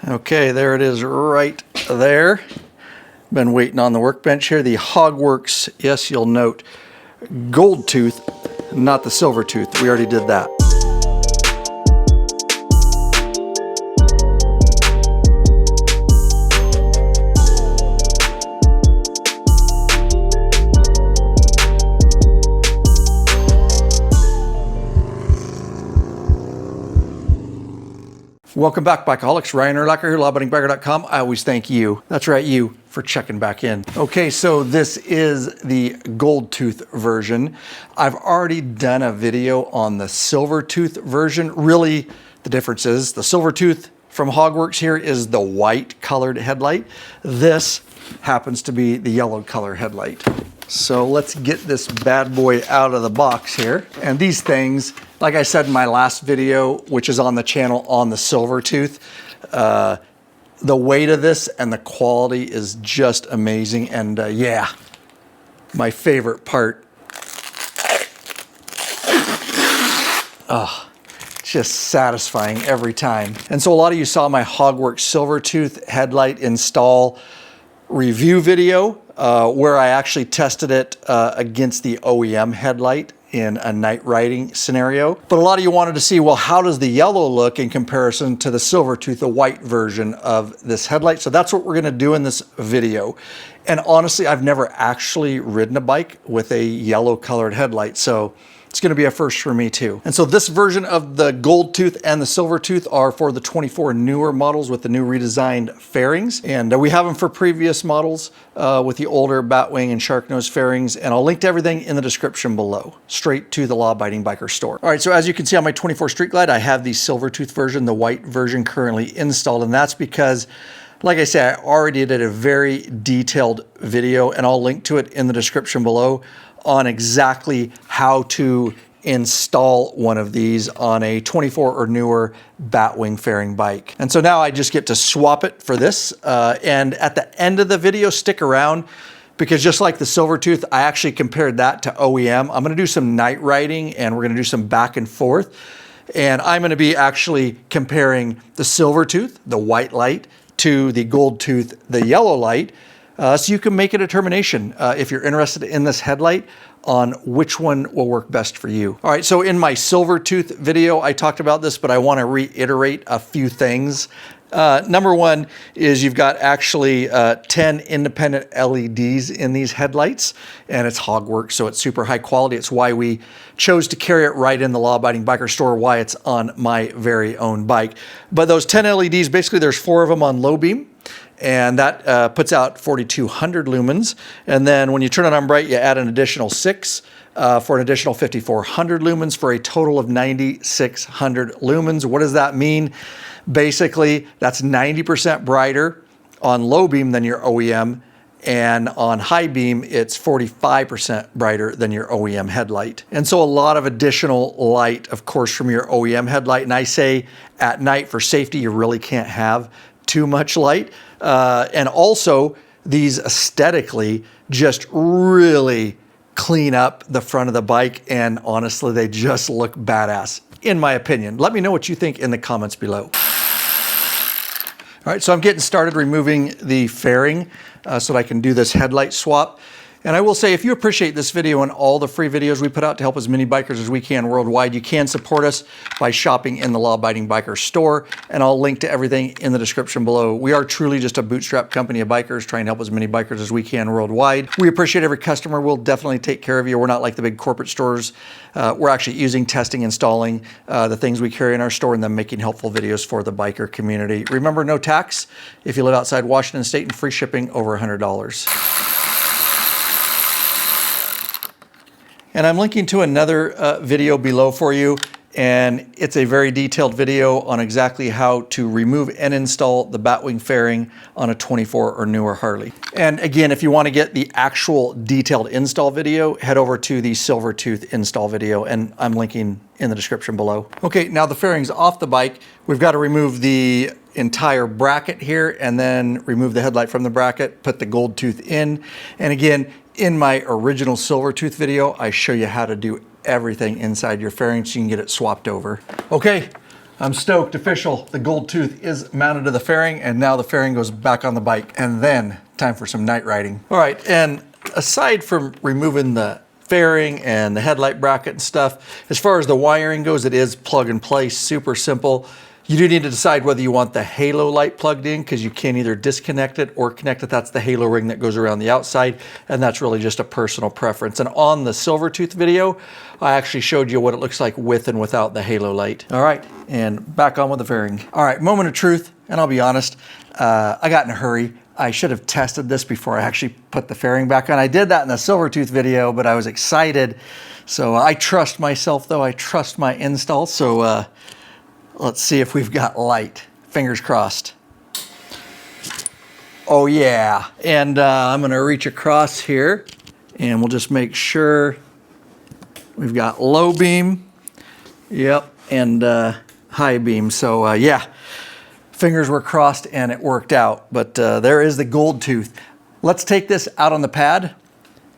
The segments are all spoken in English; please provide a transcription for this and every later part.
Okay, there it is right there. Been waiting on the workbench here. The HOGWORKZ, yes, you'll note, Goldtooth, not the Silvertooth. We already did that. Welcome back, Bikeaholics. Ryan Urlacher here, lawabidingbiker.com. I always thank you. That's right, you, for checking back in. Okay, so this is the Goldtooth version. I've already done a video on the Silvertooth version. Really, the difference is the Silvertooth from HOGWORKZ here is the white colored headlight. This happens to be the yellow color headlight. So let's get this bad boy out of the box here. And these things, like I said in my last video, which is on the channel on the Silvertooth, the weight of this and the quality is just amazing. And yeah, my favorite part. Oh, just satisfying every time. And so a lot of you saw my HOGWORKZ Silvertooth headlight install review video where I actually tested it against the OEM headlight in a night riding scenario. But a lot of you wanted to see, well, how does the yellow look in comparison to the Silvertooth, the white version of this headlight? So that's what we're gonna do in this video. And honestly, I've never actually ridden a bike with a yellow colored headlight, so it's gonna be a first for me too. And so this version of the Goldtooth and the Silvertooth are for the 24 newer models with the new redesigned fairings. And we have them for previous models with the older Batwing and Shark Nose fairings. And I'll link to everything in the description below, straight to the Law Abiding Biker store. All right, so as you can see on my 24 Street Glide, I have the Silvertooth version, the white version currently installed. And that's because, like I said, I already did a very detailed video, and I'll link to it in the description below on exactly how to install one of these on a 24 or newer Batwing fairing bike. And so now I just get to swap it for this. And at the end of the video, stick around, because just like the Silvertooth, I actually compared that to OEM. I'm gonna do some night riding and we're gonna do some back and forth. And I'm gonna be actually comparing the Silvertooth, the white light, to the Goldtooth, the yellow light. So you can make a determination if you're interested in this headlight on which one will work best for you. All right, so in my Silvertooth video, I talked about this, but I want to reiterate a few things. Number one is you've got actually 10 independent LEDs in these headlights, and it's HOGWORKZ, so it's super high quality. It's why we chose to carry it right in the Law Abiding Biker store, why it's on my very own bike. But those 10 LEDs, basically there's 4 of them on low beam, and that puts out 4,200 lumens. And then when you turn it on bright, you add an additional 6 for an additional 5,400 lumens for a total of 9,600 lumens. What does that mean? Basically, that's 90% brighter on low beam than your OEM, and on high beam, it's 45% brighter than your OEM headlight. And so a lot of additional light, of course, from your OEM headlight. And I say at night for safety, you really can't have too much light. And also, these aesthetically just really clean up the front of the bike, and honestly, they just look badass, in my opinion. Let me know what you think in the comments below. All right, so I'm getting started removing the fairing so that I can do this headlight swap. And I will say, if you appreciate this video and all the free videos we put out to help as many bikers as we can worldwide, you can support us by shopping in the Law Abiding Biker store, and I'll link to everything in the description below. We are truly just a bootstrap company of bikers trying to help as many bikers as we can worldwide. We appreciate every customer. We'll definitely take care of you. We're not like the big corporate stores. We're actually using, testing, installing the things we carry in our store, and then making helpful videos for the biker community. Remember, no tax if you live outside Washington State, and free shipping over $100. And I'm linking to another video below for you, and it's a very detailed video on exactly how to remove and install the Batwing fairing on a 24 or newer Harley. And again, if you want to get the actual detailed install video, head over to the Silvertooth install video, and I'm linking in the description below. Okay, now the fairing's off the bike. We've got to remove the entire bracket here, and then remove the headlight from the bracket, put the Goldtooth in. And again, in my original Silvertooth video, I show you how to do everything inside your fairing so you can get it swapped over. Okay, I'm stoked, official. The Goldtooth is mounted to the fairing, and now the fairing goes back on the bike, and then time for some night riding. All right, and aside from removing the fairing and the headlight bracket and stuff, as far as the wiring goes, it is plug and play, super simple. You do need to decide whether you want the halo light plugged in, because you can either disconnect it or connect it. That's the halo ring that goes around the outside, and that's really just a personal preference. And on the Silvertooth video, I actually showed you what it looks like with and without the halo light. All right, and back on with the fairing. All right, moment of truth, and I'll be honest, I got in a hurry. I should have tested this before I actually put the fairing back on. I did that in the Silvertooth video, but I was excited. So I trust myself, though. I trust my install. So let's see if we've got light. Fingers crossed. Oh yeah. And I'm gonna reach across here and we'll just make sure we've got low beam. Yep, and high beam. So yeah, fingers were crossed and it worked out. But there is the Goldtooth. Let's take this out on the pad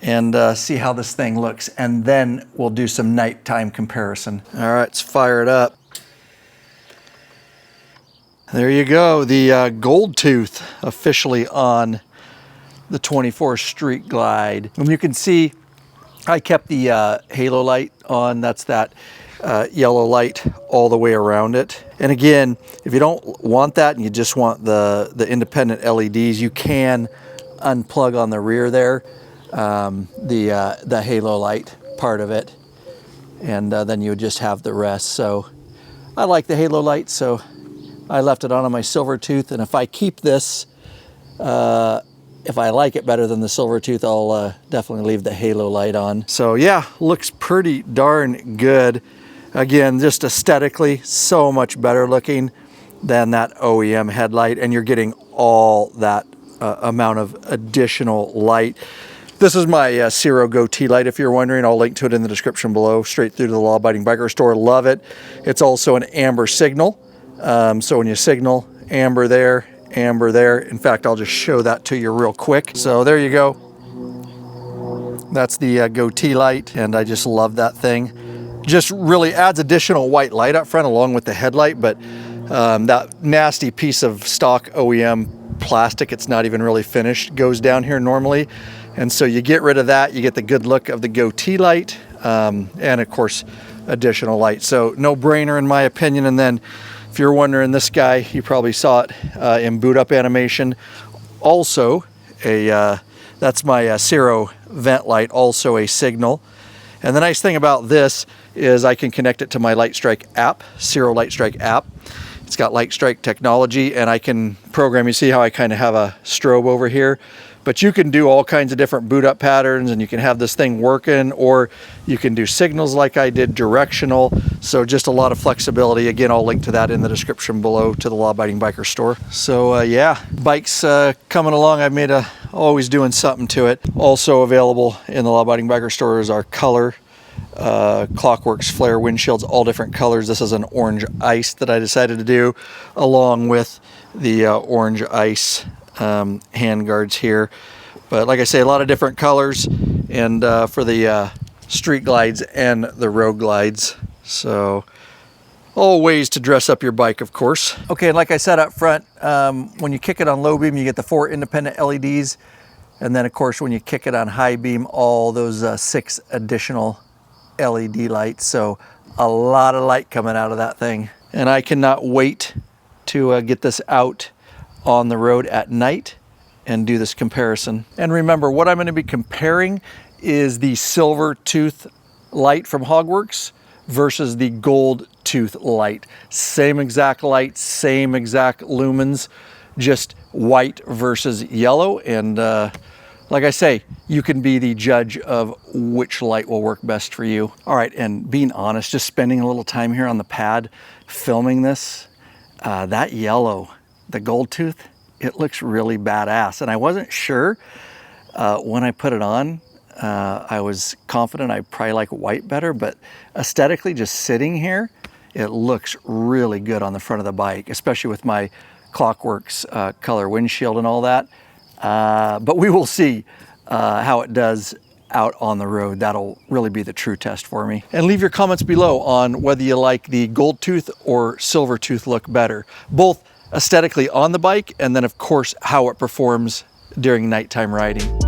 and see how this thing looks. And then we'll do some nighttime comparison. All right, let's fire it up. There you go, the Goldtooth officially on the 24 Street Glide. And you can see I kept the halo light on. That's that yellow light all the way around it. And again, if you don't want that and you just want the independent LEDs, you can unplug on the rear there the halo light part of it, and then you would just have the rest. So I like the halo light, so I left it on my Silvertooth, and if I keep this, if I like it better than the Silvertooth, I'll definitely leave the halo light on. So yeah, looks pretty darn good. Again, just aesthetically, so much better looking than that OEM headlight, and you're getting all that amount of additional light. This is my Ciro goatee light, if you're wondering. I'll link to it in the description below, straight through to the Law Abiding Biker store. Love it. It's also an amber signal. So when you signal, amber there, amber there. In fact, I'll just show that to you real quick. So there you go. That's the goatee light, and I just love that thing. Just really adds additional white light up front along with the headlight, but that nasty piece of stock OEM plastic, it's not even really finished, goes down here normally. And so you get rid of that, you get the good look of the goatee light, and of course, additional light. So no brainer in my opinion. And then if you're wondering, this guy, you probably saw it in boot up animation. Also, that's my Ciro vent light, also a signal. And the nice thing about this is I can connect it to my Light Strike app, Ciro Light Strike app. It's got Light Strike technology, and I can program. You see how I kind of have a strobe over here? But you can do all kinds of different boot up patterns, and you can have this thing working, or you can do signals like I did, directional. So just a lot of flexibility. Again, I'll link to that in the description below to the Law Abiding Biker store. So yeah, bikes coming along. I've made always doing something to it. Also available in the Law Abiding Biker store is our Kolor Klockworks flare windshields, all different colors. This is an orange ice that I decided to do, along with the orange ice handguards here. But like I say, a lot of different colors, and for the street glides and the road glides. So all ways to dress up your bike, of course. Okay, and like I said up front, when you kick it on low beam, you get the 4 independent LEDs. And then of course, when you kick it on high beam, all those 6 additional LED lights. So a lot of light coming out of that thing. And I cannot wait to get this out on the road at night and do this comparison. And remember, what I'm going to be comparing is the Silvertooth light from HOGWORKZ versus the Goldtooth light. Same exact light, same exact lumens, just white versus yellow. And like I say, you can be the judge of which light will work best for you. All right, and being honest, just spending a little time here on the pad filming this, that yellow, the Goldtooth, it looks really badass. And I wasn't sure when I put it on. I was confident I'd probably like white better, but aesthetically, just sitting here, it looks really good on the front of the bike, especially with my Klockworks color windshield and all that. But we will see how it does out on the road. That'll really be the true test for me. And leave your comments below on whether you like the Goldtooth or Silvertooth look better, both aesthetically on the bike, and then of course how it performs during nighttime riding.